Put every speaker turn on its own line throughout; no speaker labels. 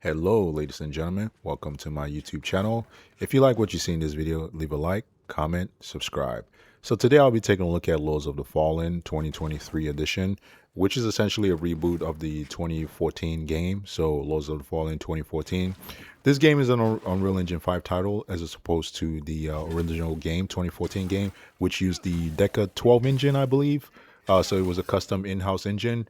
Hello, ladies and gentlemen. Welcome to my YouTube channel. If you like what you see in this video, leave a like, comment, subscribe. So today I'll be taking a look at Lords of the Fallen 2023 edition, which is essentially a reboot of the 2014 game. So Lords of the Fallen 2014. This game is an Unreal Engine 5 title as opposed to the original game, 2014 game, which used the Deca 12 engine, I believe. So it was a custom in-house engine.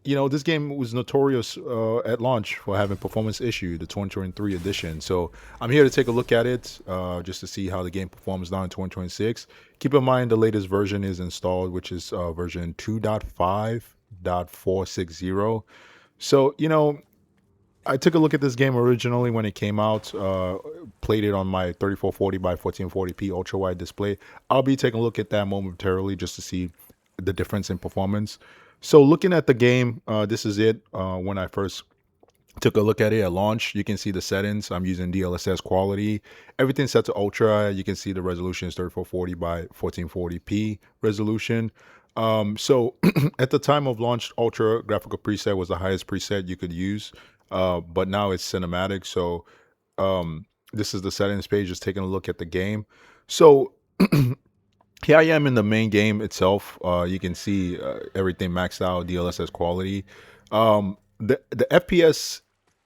This game was notorious at launch for having performance issue, the 2023 edition. So I'm here to take a look at it just to see how the game performs now in 2026. Keep in mind the latest version is installed, which is version 2.5.460. So, I took a look at this game originally when it came out, played it on my 3440 by 1440p ultra wide display. I'll be taking a look at that momentarily just to see the difference in performance. So looking at the game, this is it. When I first took a look at it at launch, you can see the settings. I'm using DLSS quality. Everything's set to ultra. You can see the resolution is 3440 by 1440p resolution. So at the time of launch, ultra graphical preset was the highest preset you could use. But now it's cinematic. So this is the settings page, just taking a look at the game. So here I am in the main game itself. You can see everything maxed out, DLSS quality. The FPS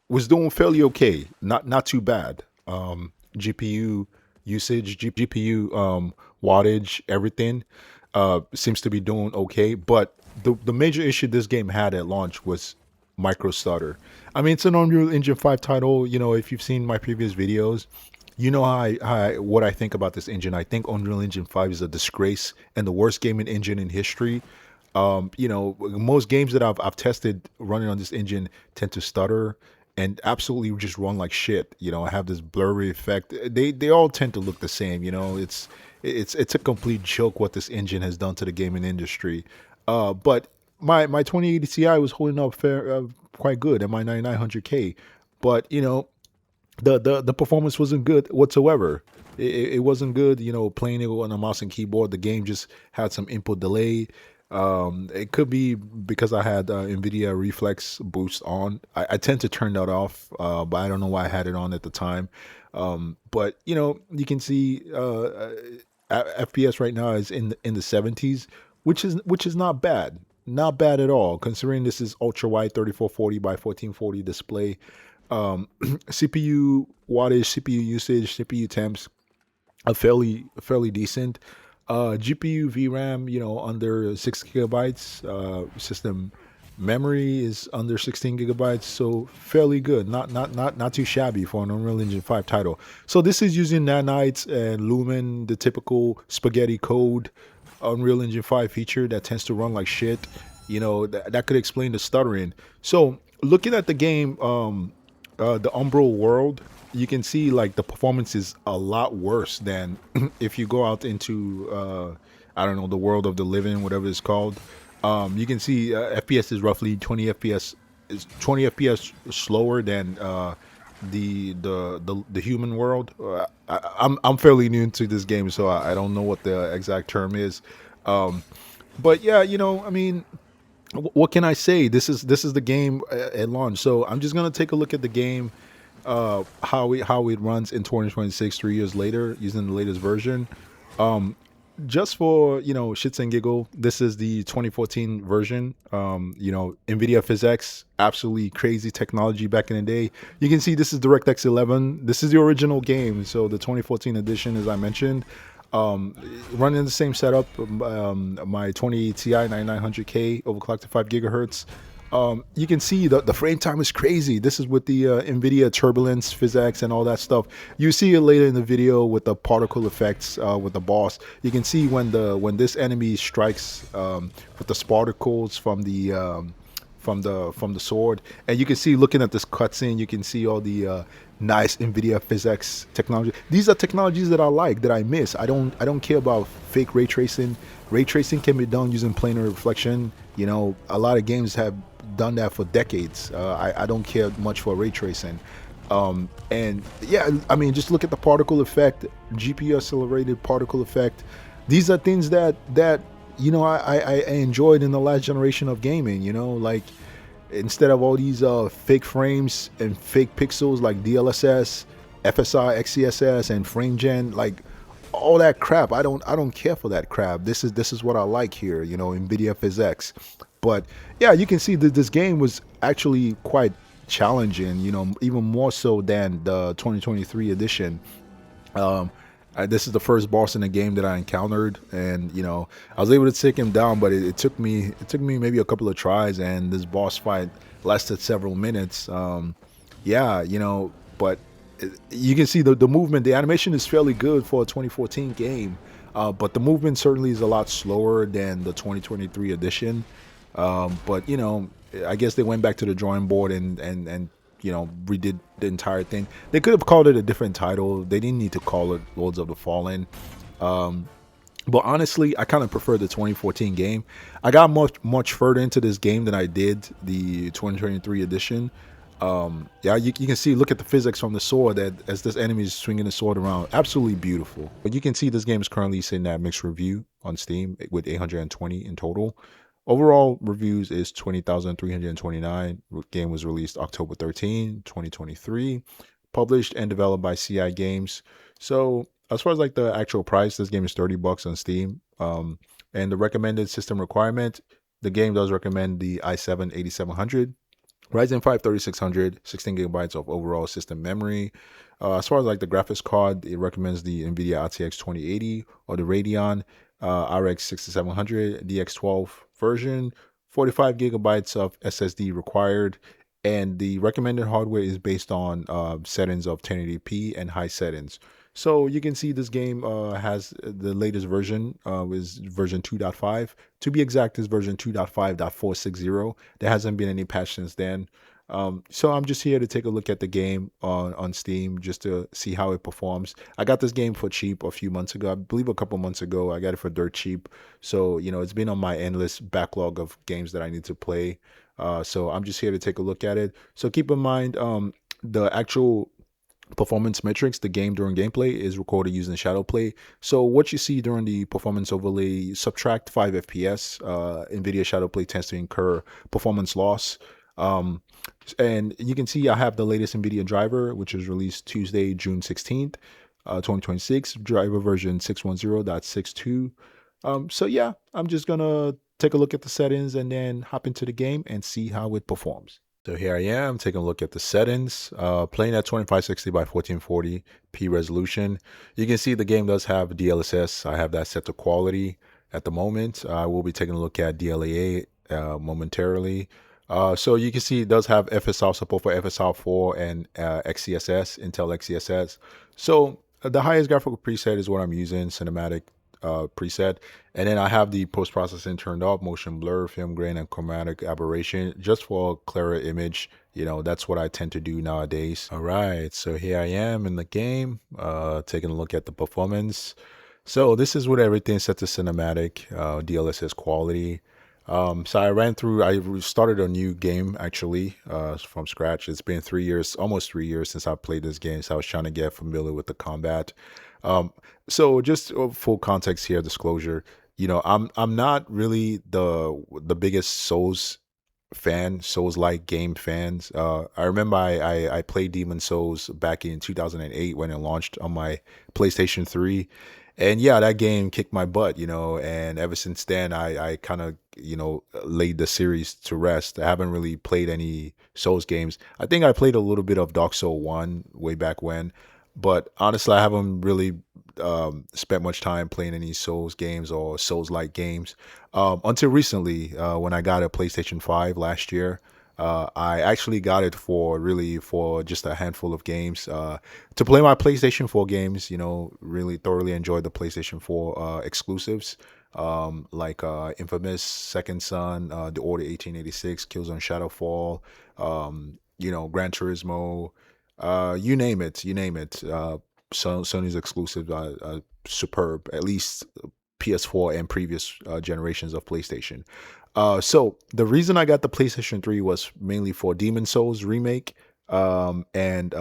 was doing fairly okay, not too bad. GPU usage, GPU wattage, everything seems to be doing okay. But the major issue this game had at launch was micro stutter. I mean, it's an Unreal Engine 5 title. If you've seen my previous videos, you know what I think about this engine. I think Unreal Engine 5 is a disgrace and the worst gaming engine in history. Most games that I've tested running on this engine tend to stutter and absolutely just run like shit. I have this blurry effect. They all tend to look the same. It's a complete joke what this engine has done to the gaming industry. But my 2080 Ti was holding up quite good at my 9900K. But the performance wasn't good whatsoever. It wasn't good, playing it on a mouse and keyboard. The game just had some input delay. It could be because I had Nvidia Reflex Boost on. I tend to turn that off, but I don't know why I had it on at the time. But you can see FPS right now is in the 70s, which is not bad. Not bad at all, considering this is ultra wide 3440 by 1440 display. CPU wattage, CPU usage, CPU temps are fairly decent. GPU VRAM, under 6 gigabytes. System memory is under 16 gigabytes, so fairly good. Not too shabby for an Unreal Engine 5 title. So this is using nanites and Lumen, the typical spaghetti code Unreal Engine 5 feature that tends to run like shit. That could explain the stuttering. So looking at the game, the Umbral world, you can see like the performance is a lot worse than if you go out into I don't know, the world of the living, whatever it's called. You can see FPS is roughly 20 FPS slower than the human world. I'm fairly new to this game, so I don't know what the exact term is. But yeah, I mean, what can I say? This is the game at launch. So I'm just gonna take a look at the game, how it runs in 2026, 3 years later, using the latest version. Just for shits and giggle, this is the 2014 version. Nvidia PhysX, absolutely crazy technology back in the day. You can see this is DirectX 11. This is the original game, so the 2014 edition, as I mentioned. Running the same setup, my 2080 Ti 9900K overclocked to 5 gigahertz. You can see the frame time is crazy. This is with the Nvidia turbulence, physics, and all that stuff. You see it later in the video with the particle effects with the boss. You can see when this enemy strikes with the sparticles from the sword, and you can see, looking at this cutscene, you can see all the nice Nvidia physics technology. These are technologies that I like, that I miss. I don't care about fake ray tracing. Ray tracing can be done using planar reflection. A lot of games have done that for decades. I don't care much for ray tracing. And yeah, I mean, just look at the particle effect, GPU accelerated particle effect. These are things that I enjoyed in the last generation of gaming. Like instead of all these fake frames and fake pixels like DLSS, FSR, XCSS, and frame gen, like all that crap. I don't care for that crap. This is what I like here, Nvidia PhysX. But yeah, you can see that this game was actually quite challenging, even more so than the 2023 edition. um, this is the first boss in the game that I encountered, and I was able to take him down, but it took me maybe a couple of tries, and this boss fight lasted several minutes. Yeah, but you can see the movement, the animation is fairly good for a 2014 game, but the movement certainly is a lot slower than the 2023 edition. But I guess they went back to the drawing board and redid the entire thing. They could have called it a different title. They didn't need to call it Lords of the Fallen. Um, but honestly, I kind of prefer the 2014 game. I got much further into this game than I did the 2023 edition. Yeah, you can see, look at the physics from the sword that as this enemy is swinging the sword around. Absolutely beautiful. But you can see this game is currently sitting at mixed review on Steam with 820 in total. Overall reviews is 20,329. Game was released October 13, 2023. Published and developed by CI Games. So as far as like the actual price, this game is $30 on Steam. And the recommended system requirement, the game does recommend the i7 8700. Ryzen 5 3600, 16 gigabytes of overall system memory. As far as like the graphics card, it recommends the Nvidia RTX 2080 or the Radeon RX 6700 DX12 version. 45 gigabytes of SSD required, and the recommended hardware is based on settings of 1080p and high settings. So you can see this game has the latest version, is version 2.5. To be exact, is version 2.5.460. There hasn't been any patch since then. So I'm just here to take a look at the game on Steam just to see how it performs. I got this game for cheap a few months ago. I believe a couple months ago. I got it for dirt cheap. So, it's been on my endless backlog of games that I need to play. So I'm just here to take a look at it. So keep in mind, the actual performance metrics, the game during gameplay is recorded using ShadowPlay. So what you see during the performance overlay, subtract 5 FPS, Nvidia ShadowPlay tends to incur performance loss. And you can see I have the latest Nvidia driver, which was released Tuesday, June 16th, 2026, driver version 610.62. So yeah, I'm just gonna take a look at the settings and then hop into the game and see how it performs. So here I am taking a look at the settings, playing at 2560 by 1440p resolution. You can see the game does have DLSS. I have that set to quality at the moment. I will be taking a look at DLAA momentarily. So you can see it does have FSR support for FSR4 and XCSS, Intel XCSS. So the highest graphical preset is what I'm using, cinematic preset, and then I have the post-processing turned off, motion blur, film grain, and chromatic aberration, just for a clearer image. That's what I tend to do nowadays. All right, so here I am in the game, taking a look at the performance. So this is with everything set to cinematic, DLSS quality. So I started a new game actually, from scratch. It's been 3 years, almost 3 years since I played this game. So I was trying to get familiar with the combat. So just full context here, disclosure, I'm not really the biggest Souls-like game fans. I remember I played Demon Souls back in 2008 when it launched on my PlayStation 3. And yeah, that game kicked my butt, and ever since then, I kind of, laid the series to rest. I haven't really played any Souls games. I think I played a little bit of Dark Souls 1 way back when, but honestly, I haven't really spent much time playing any Souls games or Souls-like games until recently, when I got a PlayStation 5 last year. I actually got it for just a handful of games, to play my PlayStation 4 games. Really thoroughly enjoyed the PlayStation 4 exclusives, like Infamous, Second Son, The Order 1886, Killzone Shadowfall, Gran Turismo, you name it. Sony's exclusives are superb, at least PS4 and previous generations of PlayStation. So the reason I got the PlayStation 3 was mainly for Demon Souls remake, and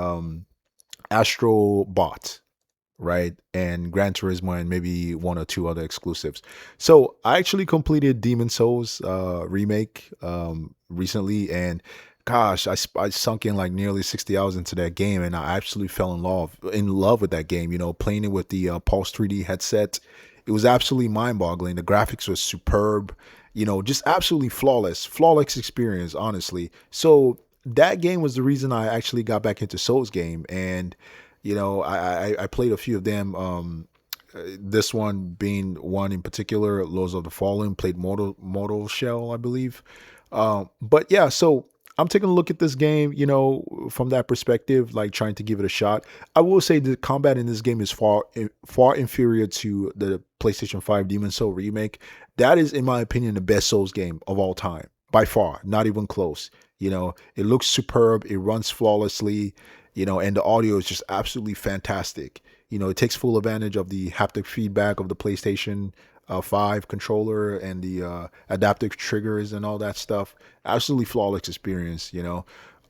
Astro Bot, right? And Gran Turismo and maybe one or two other exclusives. So I actually completed Demon Souls remake recently, and gosh, I sunk in like nearly 60 hours into that game, and I absolutely fell in love with that game. Playing it with the Pulse 3D headset, it was absolutely mind-boggling. The graphics was superb. Just absolutely flawless experience, honestly. So that game was the reason I actually got back into Souls game, and I played a few of them. This one being one in particular, Lords of the Fallen. Played Mortal Shell, I believe. But yeah, so I'm taking a look at this game, from that perspective, like trying to give it a shot. I will say the combat in this game is far inferior to the PlayStation 5 Demon Soul remake. That is, in my opinion, the best Souls game of all time, by far, not even close. It looks superb, it runs flawlessly, and the audio is just absolutely fantastic. It takes full advantage of the haptic feedback of the PlayStation 5 controller and the adaptive triggers and all that stuff. Absolutely flawless experience.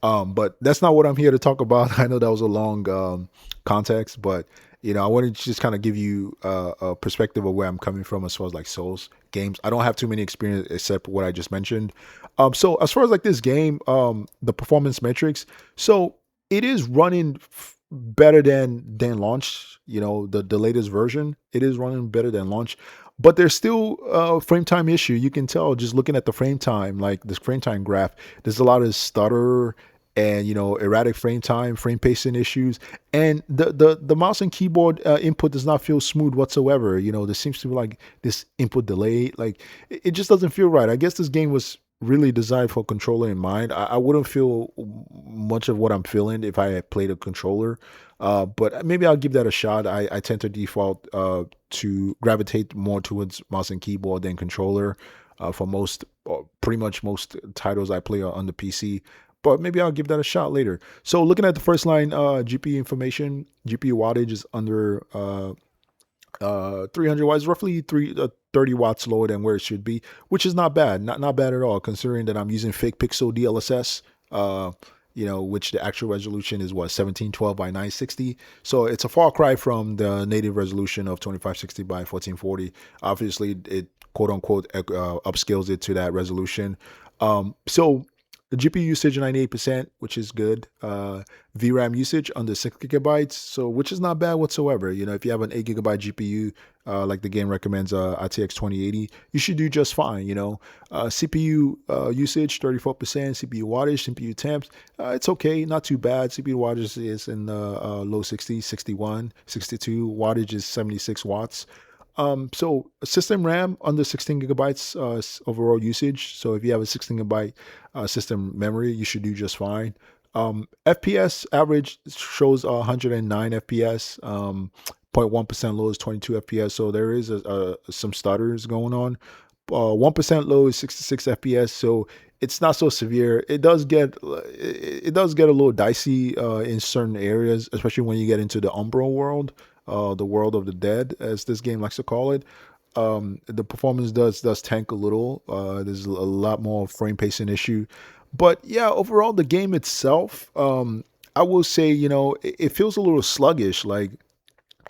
But that's not what I'm here to talk about. I know that was a long context, but I wanted to just kind of give you a perspective of where I'm coming from as far as like Souls games. I don't have too many experience except what I just mentioned. So as far as like this game, the performance metrics, so it is running better than launch. The latest version, it is running better than launch, but there's still a frame time issue. You can tell just looking at the frame time, like this frame time graph. There's a lot of stutter and erratic frame time, frame pacing issues, and the mouse and keyboard input does not feel smooth whatsoever. There seems to be like this input delay. Like it just doesn't feel right. I guess this game was really designed for controller in mind. I wouldn't feel much of what I'm feeling if I had played a controller, but maybe I'll give that a shot. I tend to default to gravitate more towards mouse and keyboard than controller for pretty much most titles I play on the PC. But maybe I'll give that a shot later. So looking at the first line GPU information, GPU wattage is under 300 watts, roughly 30 watts lower than where it should be, which is not bad. Not bad at all, considering that I'm using fake pixel DLSS. Which the actual resolution is 1712 by 960. So it's a far cry from the native resolution of 2560 by 1440. Obviously, it quote unquote upscales it to that resolution. So the GPU usage 98%, which is good. VRAM usage under 6 GB, so which is not bad whatsoever. If you have an 8 GB GPU, like the game recommends, RTX 2080, you should do just fine. CPU usage 34%, CPU wattage, CPU temps, it's okay, not too bad. CPU wattage is in the low 60s, 61, 62. Wattage is 76 watts. So system RAM under 16 GB overall usage. So if you have a 16 GB system memory, you should do just fine. FPS average shows 109 FPS. 0.1% low is 22 FPS. So there is some stutters going on. 1% low is 66 FPS. So it's not so severe. It does get a little dicey in certain areas, especially when you get into the Umbral world. The world of the dead, as this game likes to call it. The performance does tank a little. There's a lot more frame pacing issue, but yeah, overall the game itself, I will say, it feels a little sluggish. Like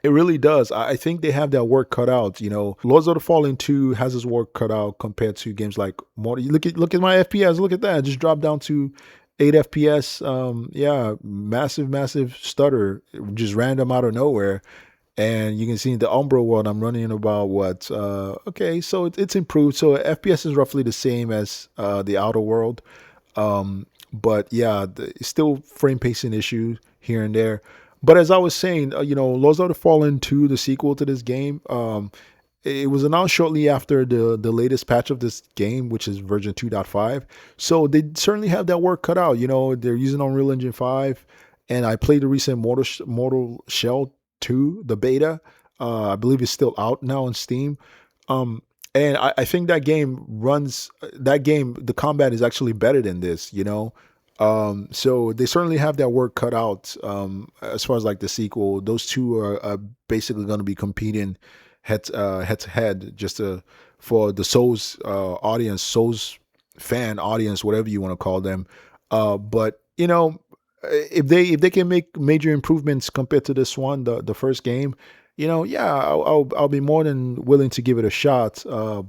it really does. I think they have their work cut out. Lords of the Fallen 2 has its work cut out compared to games like Mortal. Look at my FPS. Look at that. It just dropped down to 8 FPS. Yeah, massive stutter, just random out of nowhere. And you can see in the Umbra world, I'm running about what? Okay, so it's improved. So FPS is roughly the same as the Outer World. But yeah, it's still frame pacing issues here and there. But as I was saying, Lords of the Fallen 2, the sequel to this game, it was announced shortly after the latest patch of this game, which is version 2.5. So they certainly have that work cut out. They're using Unreal Engine 5, and I played the recent Mortal Shell 2, the beta. I believe it's still out now on Steam. And I think that game, the combat is actually better than this. So they certainly have their work cut out. As far as like the sequel, those two are basically going to be competing head to head, just for the Souls audience, Souls fan audience, whatever you want to call them. But if they can make major improvements compared to this one, the first game, yeah, I'll be more than willing to give it a shot.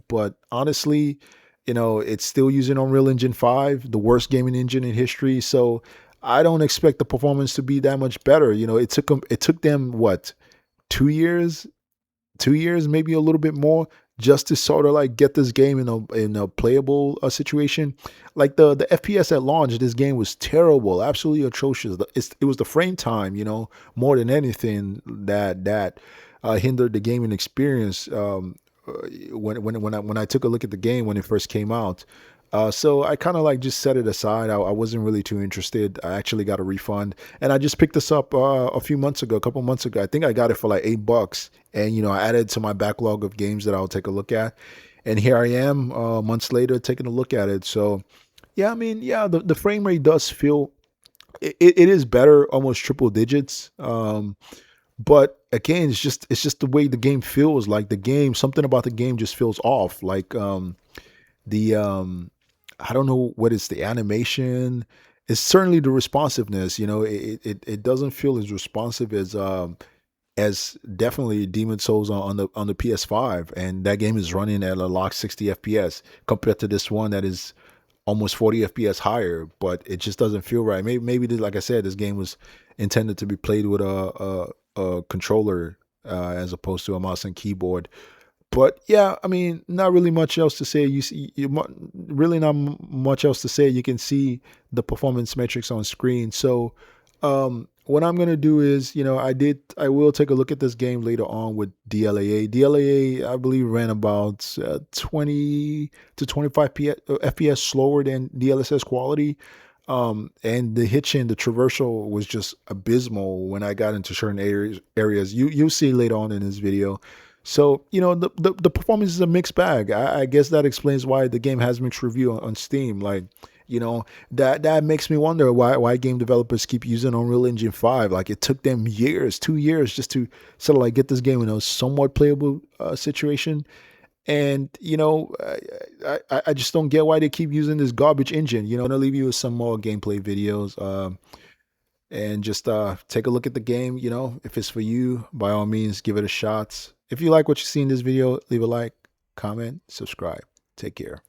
But honestly, it's still using Unreal Engine 5, the worst gaming engine in history. So I don't expect the performance to be that much better. It took them what, 2 years 2 years, maybe a little bit more, just to sort of like get this game in a playable situation. Like the FPS at launch, this game was terrible, absolutely atrocious. It was the frame time, more than anything that hindered the gaming experience. When I took a look at the game when it first came out. So I kind of like just set it aside. I wasn't really too interested. I actually got a refund, and I just picked this up a couple months ago. I think I got it for like $8, and I added it to my backlog of games that I'll take a look at. And here I am, months later, taking a look at it. So yeah, I mean, yeah, the frame rate does feel it is better, almost triple digits. But again, it's just the way the game feels. Like something about the game just feels off. Like the I don't know what is the animation. It's certainly the responsiveness. It doesn't feel as responsive as definitely Demon Souls on the PS5, and that game is running at a locked 60 FPS compared to this one that is almost 40 FPS higher. But it just doesn't feel right. Maybe like I said, this game was intended to be played with a controller as opposed to a mouse and keyboard. But yeah, I mean, not really much else to say. Really not much else to say. You can see the performance metrics on screen. So, what I'm gonna do is, I will take a look at this game later on with DLAA. DLAA, I believe, ran about 20 to 25 FPS slower than DLSS quality. And the hitching, the traversal was just abysmal when I got into certain areas. You'll see later on in this video. So, the performance is a mixed bag. I guess that explains why the game has mixed review on Steam. Like, that makes me wonder why game developers keep using Unreal Engine 5. Like, it took them 2 years just to sort of like get this game in a somewhat playable situation. And, I just don't get why they keep using this garbage engine. I'm going to leave you with some more gameplay videos. And just take a look at the game. If it's for you, by all means, give it a shot. If you like what you see in this video, leave a like, comment, subscribe. Take care.